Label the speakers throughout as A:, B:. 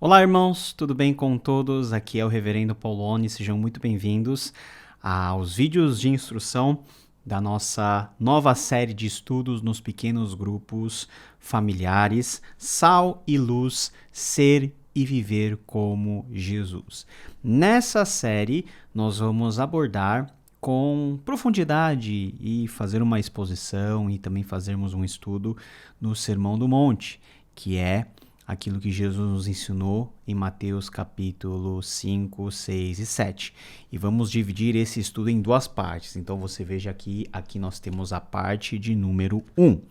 A: Olá, irmãos, tudo bem com todos? Aqui é o Reverendo Paulone, sejam muito bem-vindos aos vídeos de instrução da nossa nova série de estudos nos pequenos grupos familiares, Sal e Luz, Ser e Viver como Jesus. Nessa série, nós vamos abordar com profundidade e fazer uma exposição e também fazermos um estudo no Sermão do Monte, que é aquilo que Jesus nos ensinou em Mateus capítulo 5, 6 e 7. E vamos dividir esse estudo em duas partes. Então você veja aqui nós temos a parte de número 1.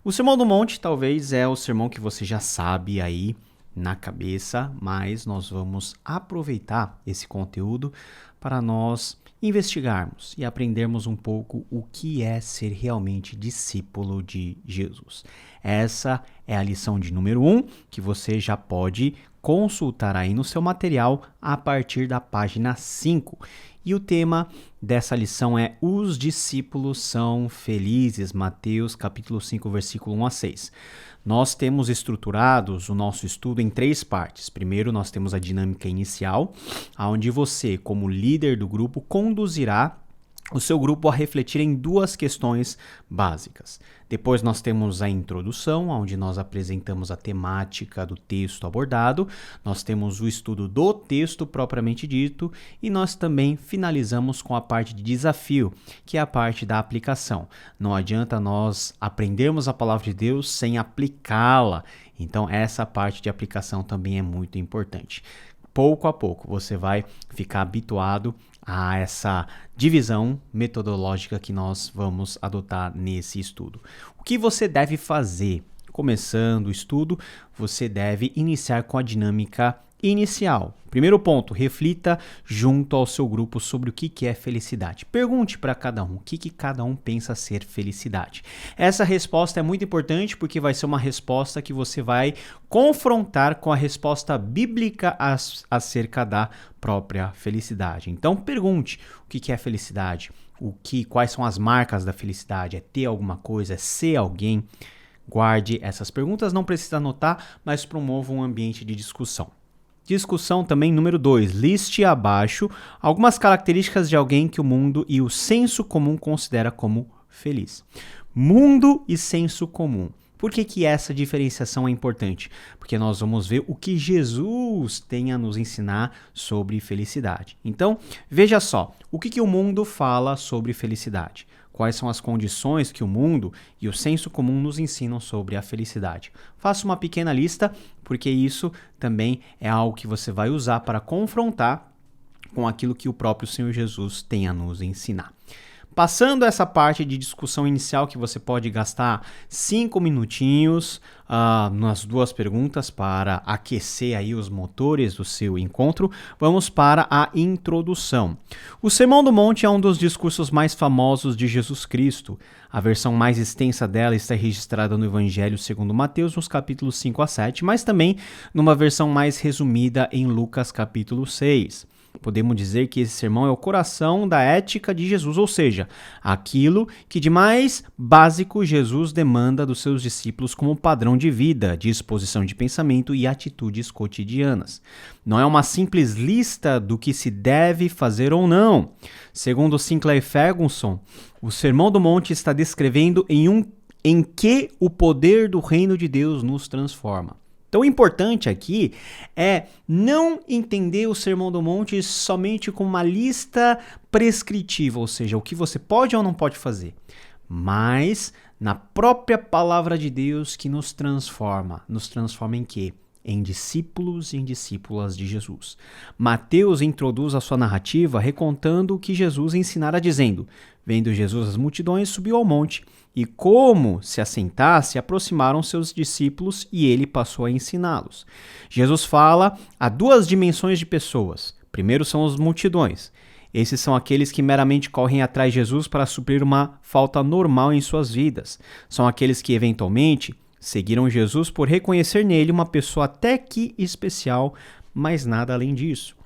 A: O Sermão do Monte talvez é o sermão que você já sabe aí na cabeça, mas nós vamos aproveitar esse conteúdo para nós investigarmos e aprendermos um pouco o que é ser realmente discípulo de Jesus. Essa é a lição de número 1, que você já pode consultar aí no seu material a partir da página 5. E o tema dessa lição é Os discípulos são felizes, Mateus capítulo 5, versículo 1 a 6. Nós temos estruturados o nosso estudo em 3 partes. Primeiro, nós temos a dinâmica inicial, onde você, como líder do grupo, conduzirá o seu grupo a refletir em 2 questões básicas. Depois nós temos a introdução, onde nós apresentamos a temática do texto abordado. Nós temos o estudo do texto propriamente dito e nós também finalizamos com a parte de desafio, que é a parte da aplicação. Não adianta nós aprendermos a palavra de Deus sem aplicá-la. Então essa parte de aplicação também é muito importante. Pouco a pouco você vai ficar habituado a essa divisão metodológica que nós vamos adotar nesse estudo. O que você deve fazer? Começando o estudo, você deve iniciar com a dinâmica inicial. Primeiro ponto, reflita junto ao seu grupo sobre o que é felicidade. Pergunte para cada um o que cada um pensa ser felicidade. Essa resposta é muito importante porque vai ser uma resposta que você vai confrontar com a resposta bíblica acerca da própria felicidade. Então pergunte o que é felicidade, quais são as marcas da felicidade, é ter alguma coisa, é ser alguém. Guarde essas perguntas, não precisa anotar, mas promova um ambiente de discussão. Discussão também número 2. Liste abaixo algumas características de alguém que o mundo e o senso comum considera como feliz. Mundo e senso comum. Por que essa diferenciação é importante? Porque nós vamos ver o que Jesus tem a nos ensinar sobre felicidade. Então, veja só, o que o mundo fala sobre felicidade? Quais são as condições que o mundo e o senso comum nos ensinam sobre a felicidade? Faça uma pequena lista, porque isso também é algo que você vai usar para confrontar com aquilo que o próprio Senhor Jesus tem a nos ensinar. Passando essa parte de discussão inicial, que você pode gastar 5 minutinhos nas 2 perguntas para aquecer aí os motores do seu encontro, vamos para a introdução. O Sermão do Monte é um dos discursos mais famosos de Jesus Cristo. A versão mais extensa dela está registrada no Evangelho segundo Mateus, nos capítulos 5 a 7, mas também numa versão mais resumida em Lucas capítulo 6. Podemos dizer que esse sermão é o coração da ética de Jesus, ou seja, aquilo que de mais básico Jesus demanda dos seus discípulos como padrão de vida, disposição de pensamento e atitudes cotidianas. Não é uma simples lista do que se deve fazer ou não. Segundo Sinclair Ferguson, o Sermão do Monte está descrevendo em que o poder do reino de Deus nos transforma. Então, o importante aqui é não entender o Sermão do Monte somente como uma lista prescritiva, ou seja, o que você pode ou não pode fazer, mas na própria palavra de Deus que nos transforma. Nos transforma em quê? Em discípulos e em discípulas de Jesus. Mateus introduz a sua narrativa recontando o que Jesus ensinara, dizendo: vendo Jesus as multidões, subiu ao monte, e como se assentasse, aproximaram seus discípulos e ele passou a ensiná-los. Jesus fala a 2 dimensões de pessoas. Primeiro são as multidões. Esses são aqueles que meramente correm atrás de Jesus para suprir uma falta normal em suas vidas. São aqueles que, eventualmente, seguiram Jesus por reconhecer nele uma pessoa até que especial, mas nada além disso.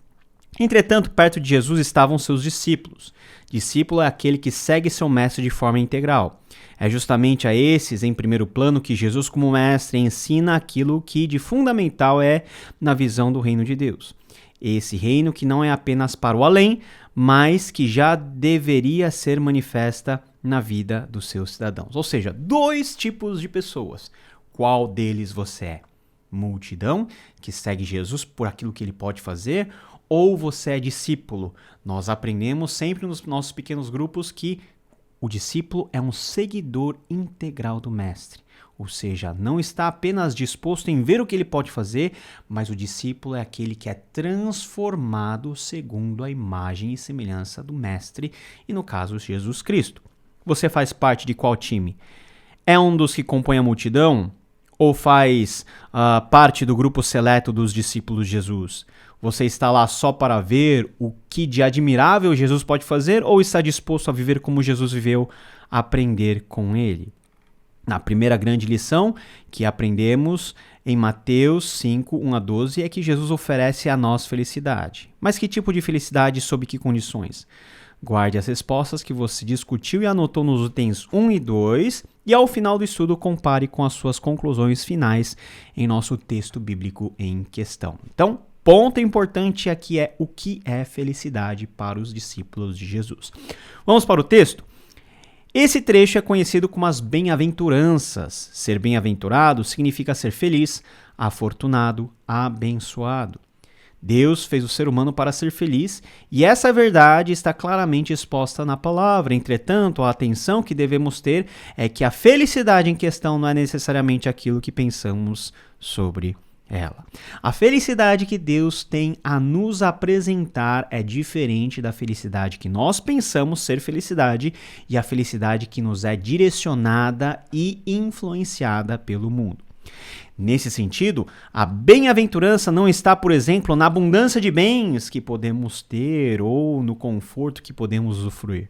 A: Entretanto, perto de Jesus estavam seus discípulos. Discípulo é aquele que segue seu mestre de forma integral. É justamente a esses, em primeiro plano, que Jesus, como mestre, ensina aquilo que de fundamental é na visão do reino de Deus. Esse reino que não é apenas para o além, mas que já deveria ser manifesta na vida dos seus cidadãos. Ou seja, dois tipos de pessoas. Qual deles você é? Multidão, que segue Jesus por aquilo que ele pode fazer, ou você é discípulo? Nós aprendemos sempre nos nossos pequenos grupos que o discípulo é um seguidor integral do mestre. Ou seja, não está apenas disposto em ver o que ele pode fazer, mas o discípulo é aquele que é transformado segundo a imagem e semelhança do mestre, e no caso, Jesus Cristo. Você faz parte de qual time? É um dos que compõe a multidão? Ou faz parte do grupo seleto dos discípulos de Jesus? Você está lá só para ver o que de admirável Jesus pode fazer ou está disposto a viver como Jesus viveu, a aprender com ele? A primeira grande lição que aprendemos em Mateus 5, 1 a 12 é que Jesus oferece a nós felicidade. Mas que tipo de felicidade e sob que condições? Guarde as respostas que você discutiu e anotou nos itens 1 e 2 e ao final do estudo compare com as suas conclusões finais em nosso texto bíblico em questão. Então, ponto importante aqui é o que é felicidade para os discípulos de Jesus. Vamos para o texto? Esse trecho é conhecido como as bem-aventuranças. Ser bem-aventurado significa ser feliz, afortunado, abençoado. Deus fez o ser humano para ser feliz e essa verdade está claramente exposta na palavra. Entretanto, a atenção que devemos ter é que a felicidade em questão não é necessariamente aquilo que pensamos sobre ela. A felicidade que Deus tem a nos apresentar é diferente da felicidade que nós pensamos ser felicidade e a felicidade que nos é direcionada e influenciada pelo mundo. Nesse sentido, a bem-aventurança não está, por exemplo, na abundância de bens que podemos ter ou no conforto que podemos usufruir.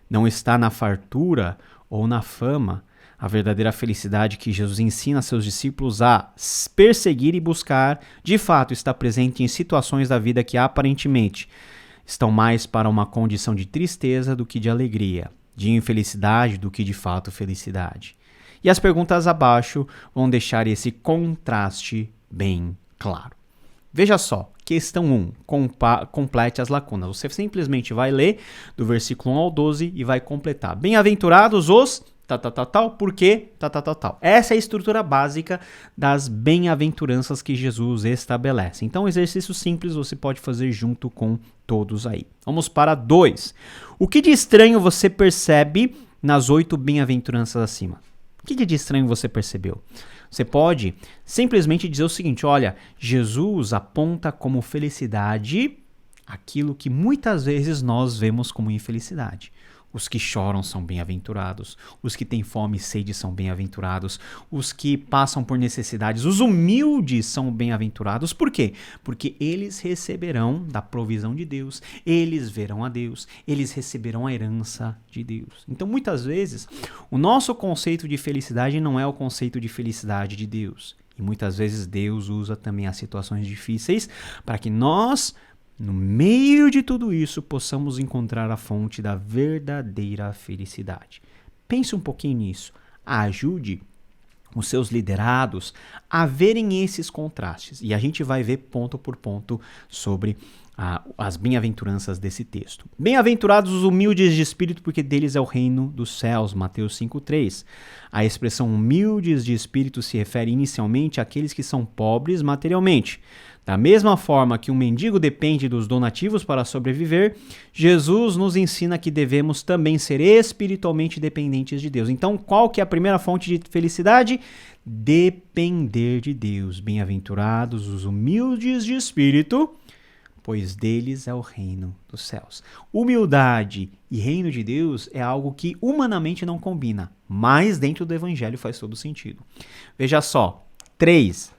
A: Não está na fartura ou na fama. A verdadeira felicidade que Jesus ensina a seus discípulos a perseguir e buscar, de fato, está presente em situações da vida que aparentemente estão mais para uma condição de tristeza do que de alegria, de infelicidade do que de fato felicidade. E as perguntas abaixo vão deixar esse contraste bem claro. Veja só, questão 1, complete as lacunas. Você simplesmente vai ler do versículo 1 ao 12 e vai completar. Bem-aventurados os por quê? Essa é a estrutura básica das bem-aventuranças que Jesus estabelece. Então, exercício simples você pode fazer junto com todos aí. Vamos para 2. O que de estranho você percebe nas 8 bem-aventuranças acima? O que de estranho você percebeu? Você pode simplesmente dizer o seguinte, olha, Jesus aponta como felicidade aquilo que muitas vezes nós vemos como infelicidade. Os que choram são bem-aventurados, os que têm fome e sede são bem-aventurados, os que passam por necessidades, os humildes são bem-aventurados. Por quê? Porque eles receberão da provisão de Deus, eles verão a Deus, eles receberão a herança de Deus. Então, muitas vezes, o nosso conceito de felicidade não é o conceito de felicidade de Deus. E muitas vezes Deus usa também as situações difíceis para que nós, no meio de tudo isso, possamos encontrar a fonte da verdadeira felicidade. Pense um pouquinho nisso. Ajude os seus liderados a verem esses contrastes. E a gente vai ver ponto por ponto sobre as bem-aventuranças desse texto. Bem-aventurados os humildes de espírito, porque deles é o reino dos céus. Mateus 5,3. A expressão humildes de espírito se refere inicialmente àqueles que são pobres materialmente. Da mesma forma que um mendigo depende dos donativos para sobreviver, Jesus nos ensina que devemos também ser espiritualmente dependentes de Deus. Então, qual que é a primeira fonte de felicidade? Depender de Deus. Bem-aventurados os humildes de espírito, pois deles é o reino dos céus. Humildade e reino de Deus é algo que humanamente não combina, mas dentro do evangelho faz todo sentido. Veja só, 3.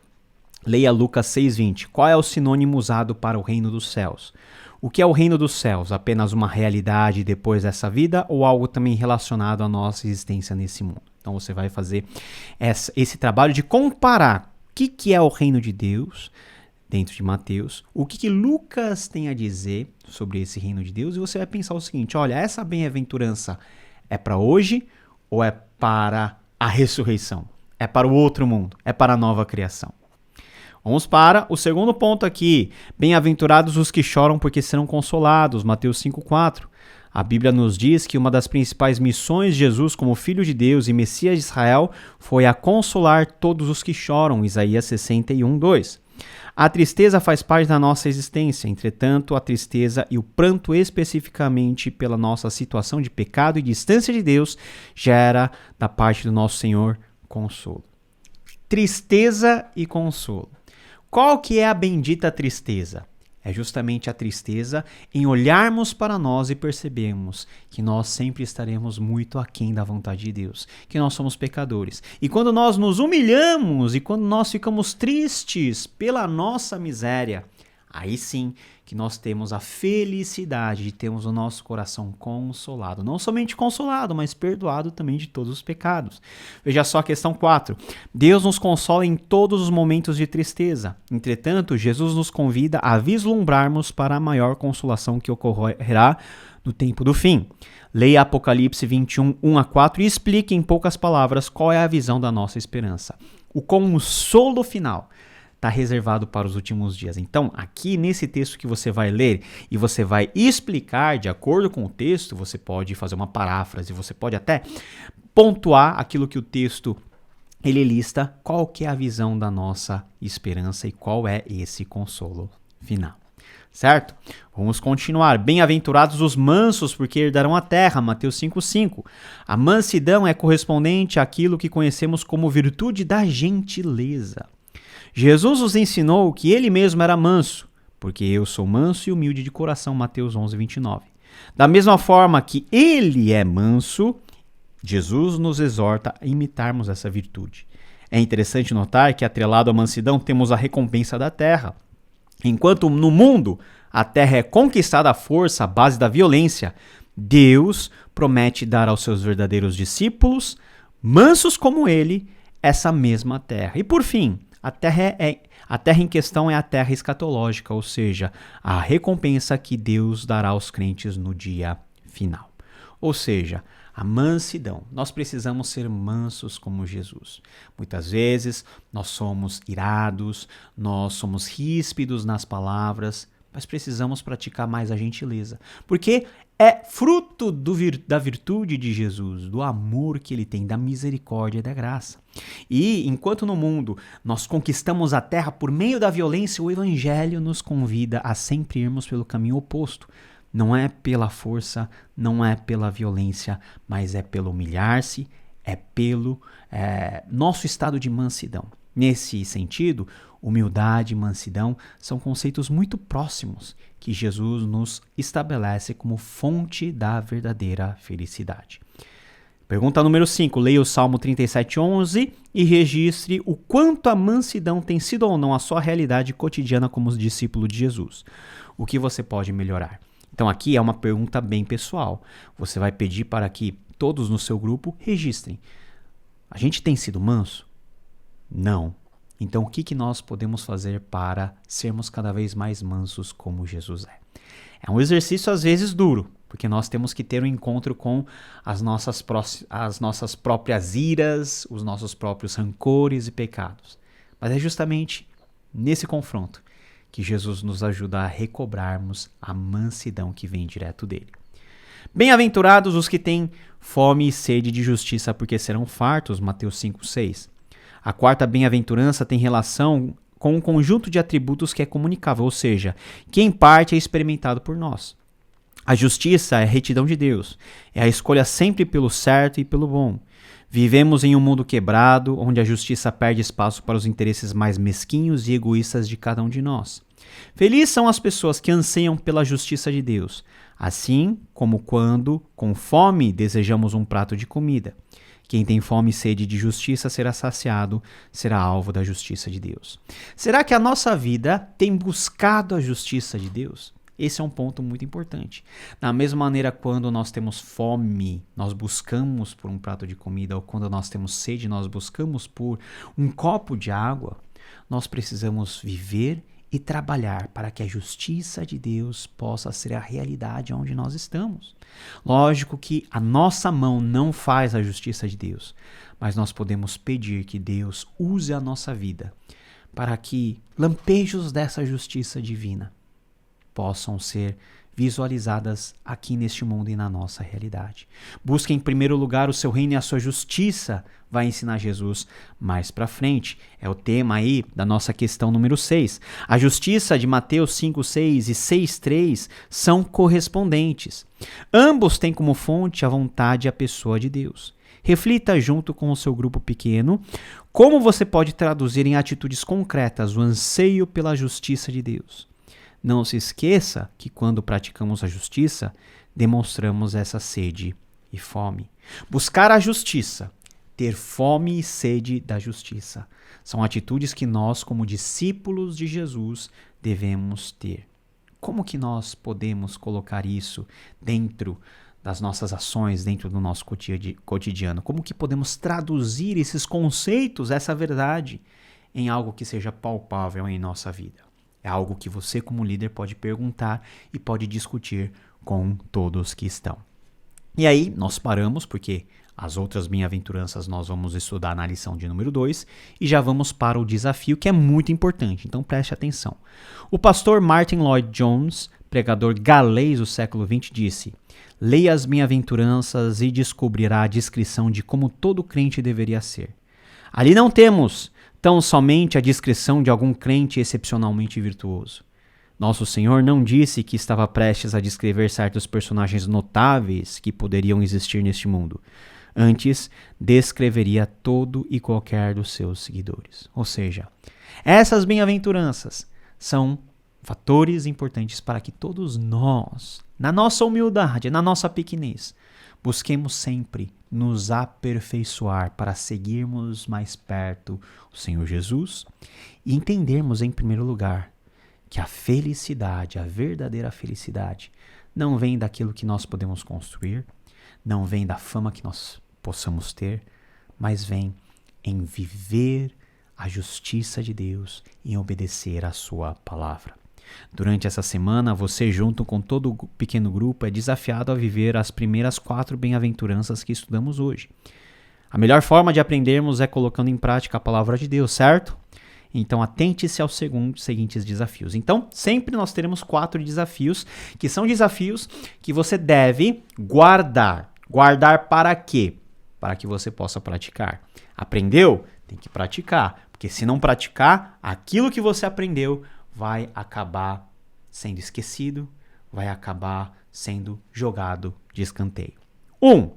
A: Leia Lucas 6,20. Qual é o sinônimo usado para o reino dos céus? O que é o reino dos céus? Apenas uma realidade depois dessa vida ou algo também relacionado à nossa existência nesse mundo? Então você vai fazer esse trabalho de comparar o que é o reino de Deus dentro de Mateus, o que Lucas tem a dizer sobre esse reino de Deus, e você vai pensar o seguinte: olha, essa bem-aventurança é para hoje ou é para a ressurreição? É para o outro mundo? É para a nova criação? Vamos para o segundo ponto aqui. Bem-aventurados os que choram porque serão consolados, Mateus 5,4. A Bíblia nos diz que uma das principais missões de Jesus como Filho de Deus e Messias de Israel foi a consolar todos os que choram, Isaías 61,2. A tristeza faz parte da nossa existência, entretanto, a tristeza e o pranto especificamente pela nossa situação de pecado e distância de Deus gera da parte do nosso Senhor consolo. Tristeza e consolo. Qual que é a bendita tristeza? É justamente a tristeza em olharmos para nós e percebermos que nós sempre estaremos muito aquém da vontade de Deus, que nós somos pecadores. E quando nós nos humilhamos e quando nós ficamos tristes pela nossa miséria, aí sim que nós temos a felicidade de termos o nosso coração consolado. Não somente consolado, mas perdoado também de todos os pecados. Veja só a questão 4. Deus nos consola em todos os momentos de tristeza. Entretanto, Jesus nos convida a vislumbrarmos para a maior consolação que ocorrerá no tempo do fim. Leia Apocalipse 21, 1-4 e explique em poucas palavras qual é a visão da nossa esperança. O consolo final está reservado para os últimos dias. Então, aqui nesse texto que você vai ler e você vai explicar de acordo com o texto, você pode fazer uma paráfrase, você pode até pontuar aquilo que o texto ele lista, qual que é a visão da nossa esperança e qual é esse consolo final. Certo? Vamos continuar. Bem-aventurados os mansos, porque herdarão a terra, Mateus 5,5. A mansidão é correspondente àquilo que conhecemos como virtude da gentileza. Jesus nos ensinou que ele mesmo era manso, porque eu sou manso e humilde de coração, Mateus 11:29. Da mesma forma que ele é manso, Jesus nos exorta a imitarmos essa virtude. É interessante notar que, atrelado à mansidão, temos a recompensa da terra. Enquanto no mundo a terra é conquistada à força, à base da violência, Deus promete dar aos seus verdadeiros discípulos, mansos como ele, essa mesma terra. E por fim, a terra em questão é a terra escatológica, ou seja, a recompensa que Deus dará aos crentes no dia final. Ou seja, a mansidão. Nós precisamos ser mansos como Jesus. Muitas vezes nós somos irados, nós somos ríspidos nas palavras, mas precisamos praticar mais a gentileza, porque é fruto da virtude de Jesus, do amor que ele tem, da misericórdia e da graça. E enquanto no mundo nós conquistamos a terra por meio da violência, o Evangelho nos convida a sempre irmos pelo caminho oposto. Não é pela força, não é pela violência, mas é pelo humilhar-se, é pelo nosso estado de mansidão. Nesse sentido, humildade e mansidão são conceitos muito próximos que Jesus nos estabelece como fonte da verdadeira felicidade. Pergunta número 5. Leia o Salmo 37:11 e registre o quanto a mansidão tem sido ou não a sua realidade cotidiana como discípulo de Jesus. O que você pode melhorar? Então aqui é uma pergunta bem pessoal. Você vai pedir para que todos no seu grupo registrem. A gente tem sido manso? Não. Então o que nós podemos fazer para sermos cada vez mais mansos como Jesus é? É um exercício às vezes duro, porque nós temos que ter um encontro com as nossas próprias iras, os nossos próprios rancores e pecados. Mas é justamente nesse confronto que Jesus nos ajuda a recobrarmos a mansidão que vem direto dele. Bem-aventurados os que têm fome e sede de justiça, porque serão fartos, Mateus 5:6. A quarta bem-aventurança tem relação com um conjunto de atributos que é comunicável, ou seja, que em parte é experimentado por nós. A justiça é a retidão de Deus, é a escolha sempre pelo certo e pelo bom. Vivemos em um mundo quebrado, onde a justiça perde espaço para os interesses mais mesquinhos e egoístas de cada um de nós. Felizes são as pessoas que anseiam pela justiça de Deus, assim como quando, com fome, desejamos um prato de comida. Quem tem fome e sede de justiça será saciado, será alvo da justiça de Deus. Será que a nossa vida tem buscado a justiça de Deus? Esse é um ponto muito importante. Da mesma maneira, quando nós temos fome, nós buscamos por um prato de comida, ou quando nós temos sede, nós buscamos por um copo de água, nós precisamos viver e trabalhar para que a justiça de Deus possa ser a realidade onde nós estamos. Lógico que a nossa mão não faz a justiça de Deus, mas nós podemos pedir que Deus use a nossa vida para que lampejos dessa justiça divina possam ser visualizadas aqui neste mundo e na nossa realidade. Busque em primeiro lugar o seu reino e a sua justiça, vai ensinar Jesus mais para frente. É o tema aí da nossa questão número 6. A justiça de Mateus 5:6 e 6:3 são correspondentes. Ambos têm como fonte a vontade e a pessoa de Deus. Reflita junto com o seu grupo pequeno como você pode traduzir em atitudes concretas o anseio pela justiça de Deus. Não se esqueça que quando praticamos a justiça, demonstramos essa sede e fome. Buscar a justiça, ter fome e sede da justiça, são atitudes que nós, como discípulos de Jesus, devemos ter. Como que nós podemos colocar isso dentro das nossas ações, dentro do nosso cotidiano? Como que podemos traduzir esses conceitos, essa verdade, em algo que seja palpável em nossa vida? É algo que você, como líder, pode perguntar e pode discutir com todos que estão. E aí, nós paramos, porque as outras bem-aventuranças nós vamos estudar na lição de número 2 e já vamos para o desafio, que é muito importante, então preste atenção. O pastor Martin Lloyd-Jones, pregador galês do século XX, disse: leia as bem-aventuranças e descobrirá a descrição de como todo crente deveria ser. Ali não temos tão somente a descrição de algum crente excepcionalmente virtuoso. Nosso Senhor não disse que estava prestes a descrever certos personagens notáveis que poderiam existir neste mundo. Antes, descreveria todo e qualquer dos seus seguidores. Ou seja, essas bem-aventuranças são fatores importantes para que todos nós, na nossa humildade, na nossa pequenez, busquemos sempre nos aperfeiçoar para seguirmos mais perto o Senhor Jesus e entendermos, em primeiro lugar, que a felicidade, a verdadeira felicidade, não vem daquilo que nós podemos construir, não vem da fama que nós possamos ter, mas vem em viver a justiça de Deus, em obedecer a sua palavra. Durante essa semana, você, junto com todo o pequeno grupo, é desafiado a viver as primeiras 4 bem-aventuranças que estudamos hoje. A melhor forma de aprendermos é colocando em prática a palavra de Deus, certo? Então, atente-se aos seguintes desafios. Então, sempre nós teremos 4 desafios, que são desafios que você deve guardar. Guardar para quê? Para que você possa praticar. Aprendeu? Tem que praticar. Porque se não praticar, aquilo que você aprendeu vai acabar sendo esquecido, vai acabar sendo jogado de escanteio. 1.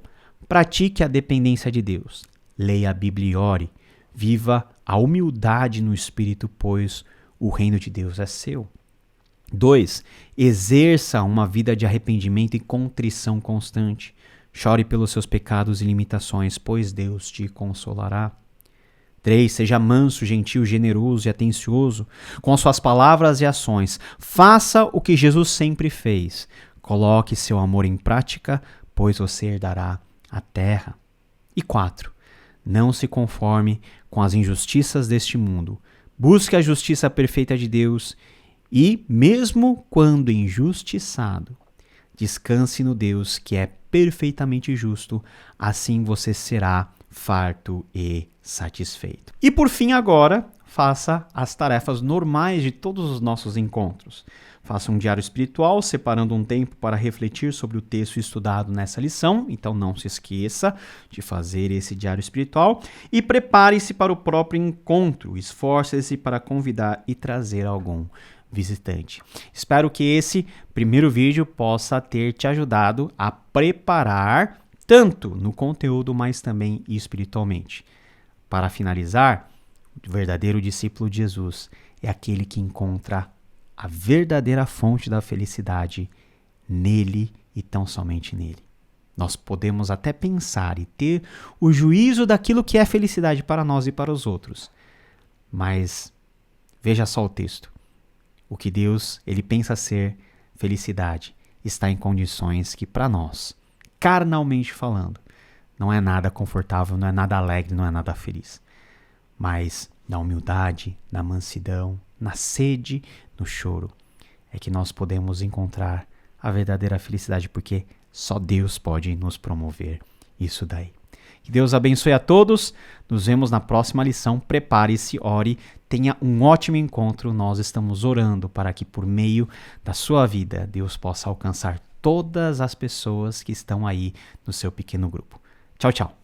A: Pratique a dependência de Deus. Leia a Bíblia e ore. Viva a humildade no Espírito, pois o reino de Deus é seu. 2. Exerça uma vida de arrependimento e contrição constante. Chore pelos seus pecados e limitações, pois Deus te consolará. 3. Seja manso, gentil, generoso e atencioso com as suas palavras e ações. Faça o que Jesus sempre fez. Coloque seu amor em prática, pois você herdará a terra. E 4. Não se conforme com as injustiças deste mundo. Busque a justiça perfeita de Deus e, mesmo quando injustiçado, descanse no Deus que é perfeitamente justo. Assim você será farto e satisfeito. E por fim, agora, faça as tarefas normais de todos os nossos encontros. Faça um diário espiritual, separando um tempo para refletir sobre o texto estudado nessa lição. Então não se esqueça de fazer esse diário espiritual. E prepare-se para o próprio encontro. Esforce-se para convidar e trazer algum visitante. Espero que esse primeiro vídeo possa ter te ajudado a preparar tanto no conteúdo, mas também espiritualmente. Para finalizar, o verdadeiro discípulo de Jesus é aquele que encontra a verdadeira fonte da felicidade nele e tão somente nele. Nós podemos até pensar e ter o juízo daquilo que é felicidade para nós e para os outros. Mas veja só o texto. O que Deus ele pensa ser felicidade está em condições que para nós, carnalmente falando, não é nada confortável, não é nada alegre, não é nada feliz. Mas na humildade, na mansidão, na sede, no choro, é que nós podemos encontrar a verdadeira felicidade, porque só Deus pode nos promover isso daí. Que Deus abençoe a todos. Nos vemos na próxima lição. Prepare-se, ore, tenha um ótimo encontro. Nós estamos orando para que por meio da sua vida Deus possa alcançar todas as pessoas que estão aí no seu pequeno grupo. Tchau, tchau.